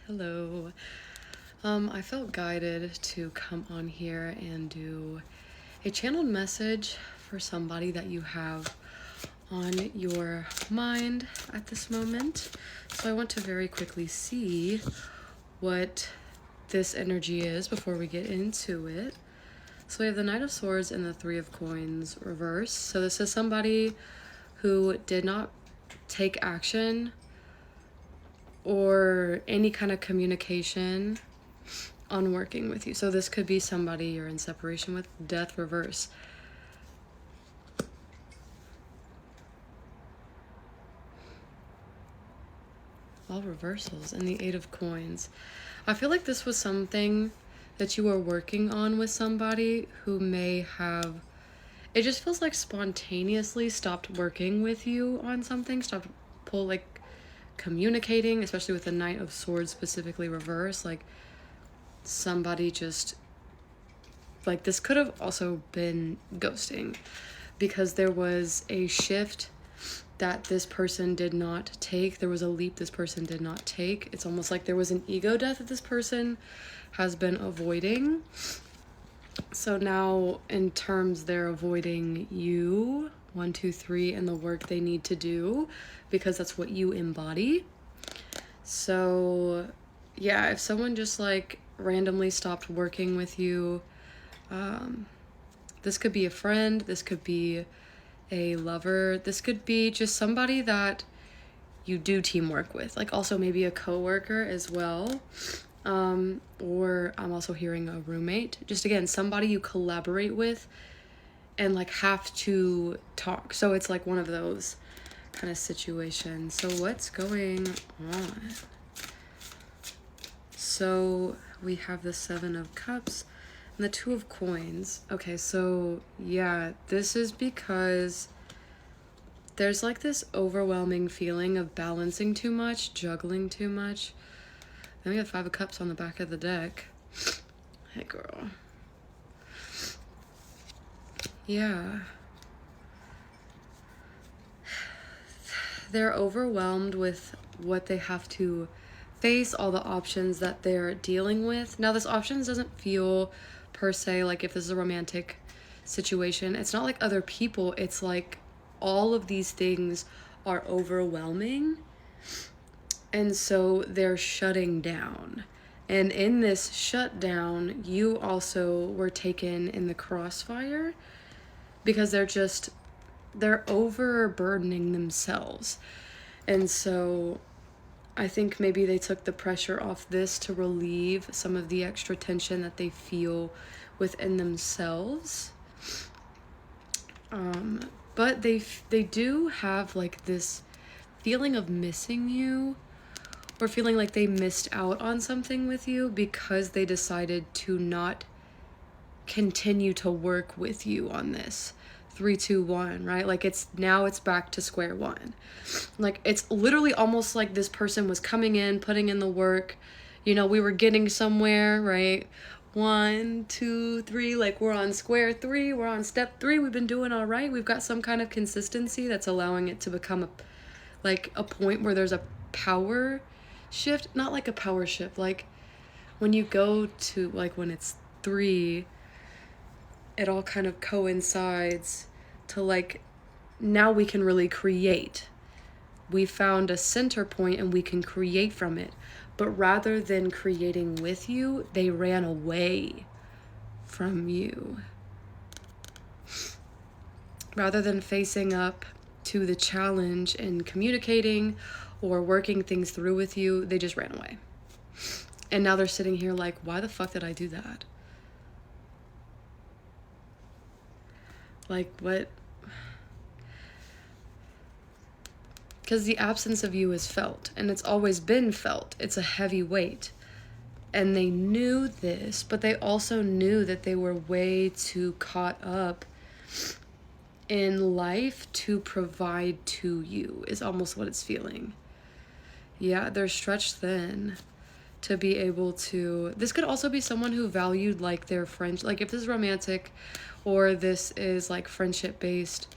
Hello. I felt guided to come on here and do a channeled message for somebody that you have on your mind at this moment. So I want to very quickly see what this energy is before we get into it. So we have the Knight of Swords and the Three of Coins reversed. So this is somebody who did not take action or any kind of communication on working with you. So this could be somebody you're in separation with. Death reverse. All reversals and the Eight of Coins. I feel like this was something that you were working on with somebody who may have, it just feels like spontaneously stopped working with you on something, stopped communicating, especially with the Knight of Swords specifically reversed. Like somebody just, like, this could have also been ghosting, because there was a shift that this person did not take. There was a leap this person did not take. It's almost like there was an ego death that this person has been avoiding. So now in terms they're avoiding you, 1, 2, 3, and the work they need to do, because that's what you embody. So yeah, if someone just like randomly stopped working with you, this could be a friend, this could be a lover, this could be just somebody that you do teamwork with, like also maybe a coworker as well. Or I'm also hearing a roommate, just again somebody you collaborate with and like have to talk. So it's like one of those kind of situations. So what's going on? So we have the Seven of Cups and the Two of Coins. Okay, so yeah, this is because there's like this overwhelming feeling of balancing too much, juggling too much. Then we have Five of Cups on the back of the deck. Hey, girl. Yeah. They're overwhelmed with what they have to face, all the options that they're dealing with. Now, this options doesn't feel per se like if this is a romantic situation. It's not like other people. It's like all of these things are overwhelming. And so they're shutting down. And in this shutdown, you also were taken in the crossfire because they're overburdening themselves. And so I think maybe they took the pressure off this to relieve some of the extra tension that they feel within themselves. But they do have like this feeling of missing you, or feeling like they missed out on something with you because they decided to not continue to work with you on this. 3, 2, 1, right? Like it's back to square one. Like it's literally almost like this person was coming in, putting in the work. You know, we were getting somewhere, right? 1, 2, 3, like we're on square 3, we're on step 3, we've been doing all right. We've got some kind of consistency that's allowing it to become a point where there's a power shift. Not like a power shift, like when you go to, like when it's 3, it all kind of coincides to like, now we can really create. We found a center point and we can create from it. But rather than creating with you, they ran away from you. Rather than facing up to the challenge and communicating or working things through with you, they just ran away. And now they're sitting here like, why the fuck did I do that? Like, what? Because the absence of you is felt, and it's always been felt. It's a heavy weight. And they knew this, but they also knew that they were way too caught up in life to provide to you, is almost what it's feeling. Yeah, they're stretched thin to be able to. This could also be someone who valued like their friend, like if this is romantic or this is like friendship based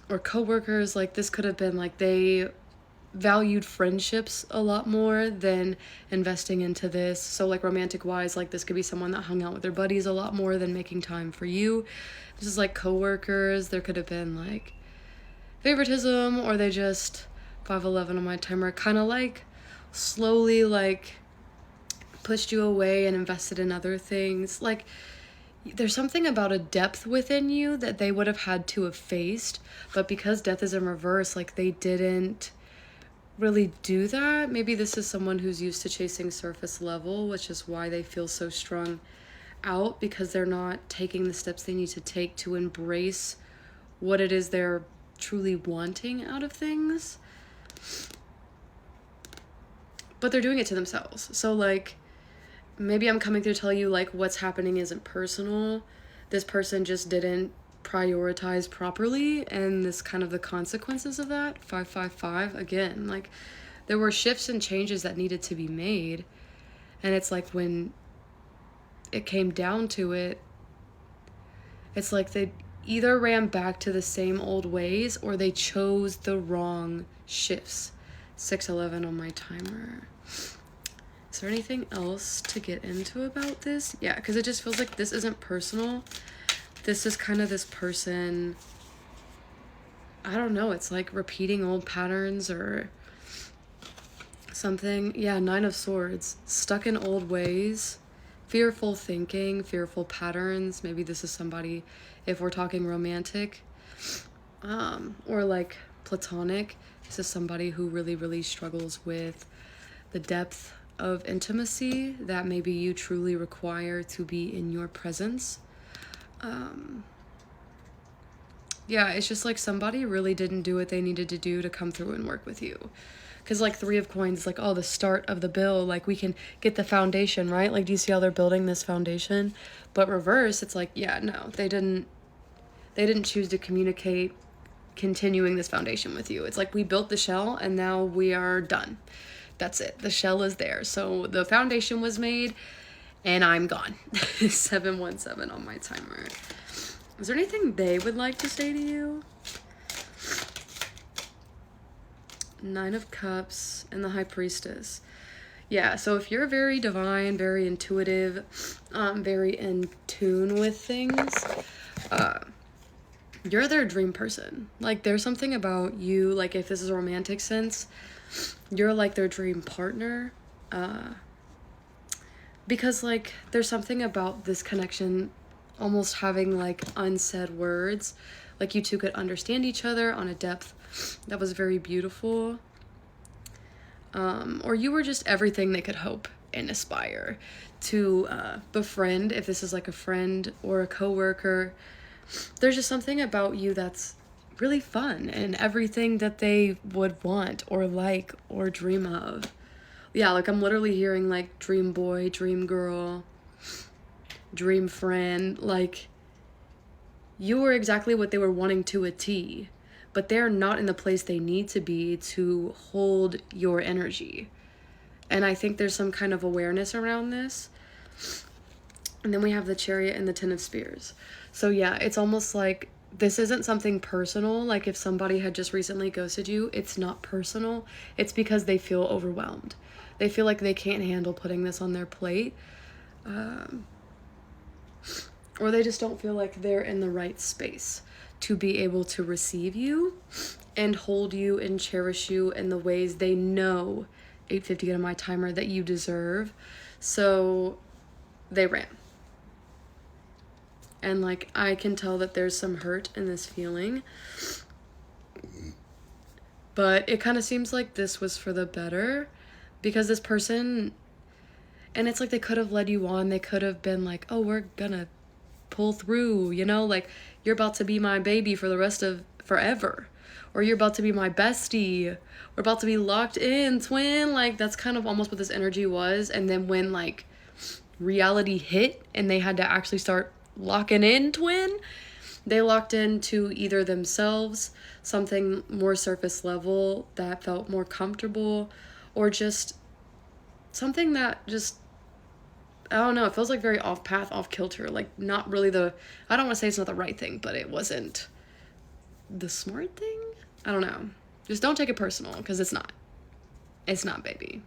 or coworkers, like this could have been like they valued friendships a lot more than investing into this. So like romantic wise, like this could be someone that hung out with their buddies a lot more than making time for you. This is like coworkers. There could have been like favoritism, or they just 511 on my timer kind of like slowly like pushed you away and invested in other things. Like there's something about a depth within you that they would have had to have faced, but because death is in reverse, like they didn't really do that. Maybe this is someone who's used to chasing surface level, which is why they feel so strung out, because they're not taking the steps they need to take to embrace what it is they're truly wanting out of things. But they're doing it to themselves. So like maybe I'm coming through to tell you like what's happening isn't personal. This person just didn't prioritize properly, and this kind of the consequences of that. 555 again, like there were shifts and changes that needed to be made, and it's like when it came down to it, it's like they either ran back to the same old ways or they chose the wrong shifts. 611 on my timer. Is there anything else to get into about this? Yeah, because it just feels like this isn't personal. This is kind of this person, I don't know, it's like repeating old patterns or something. Yeah, 9 of Swords, stuck in old ways, fearful thinking, fearful patterns. Maybe this is somebody, if we're talking romantic, or like platonic, this is somebody who really, really struggles with the depth of intimacy that maybe you truly require to be in your presence. Yeah, it's just like somebody really didn't do what they needed to do to come through and work with you. Because like 3 of Coins, like, oh, the start of the build, like we can get the foundation, right? Like, do you see how they're building this foundation? But reverse, it's like, yeah, no, they didn't choose to communicate continuing this foundation with you. It's like we built the shell and now we are done. That's it. The shell is there. So the foundation was made and I'm gone. 717 on my timer. Is there anything they would like to say to you? 9 of Cups and the High Priestess. Yeah, so if you're very divine, very intuitive, very in tune with things, you're their dream person. Like, there's something about you, like, if this is a romantic sense, you're like their dream partner. Because, like, there's something about this connection almost having, like, unsaid words. Like, you two could understand each other on a depth that was very beautiful. Or you were just everything they could hope and aspire to befriend, if this is like a friend or a coworker. There's just something about you that's really fun and everything that they would want or like or dream of. Yeah, like I'm literally hearing like dream boy, dream girl, dream friend. Like, you were exactly what they were wanting to a T, but they're not in the place they need to be to hold your energy. And I think there's some kind of awareness around this. And then we have the Chariot and the 10 of Spears. So yeah, it's almost like this isn't something personal. Like if somebody had just recently ghosted you, it's not personal. It's because they feel overwhelmed. They feel like they can't handle putting this on their plate. Or they just don't feel like they're in the right space to be able to receive you and hold you and cherish you in the ways they know, 8:50 on my timer, that you deserve. So they ran. And like, I can tell that there's some hurt in this feeling. But it kind of seems like this was for the better, because this person, and it's like they could have led you on. They could have been like, oh, we're gonna pull through, you know, like you're about to be my baby for the rest of forever, or you're about to be my bestie, we're about to be locked in, twin. Like, that's kind of almost what this energy was. And then when like reality hit and they had to actually start locking in, twin, they locked into either themselves, something more surface level that felt more comfortable, or just something that just, I don't know, it feels like very off path, off kilter, like not really I don't want to say it's not the right thing, but it wasn't the smart thing. I don't know. Just don't take it personal, because it's not. It's not, baby.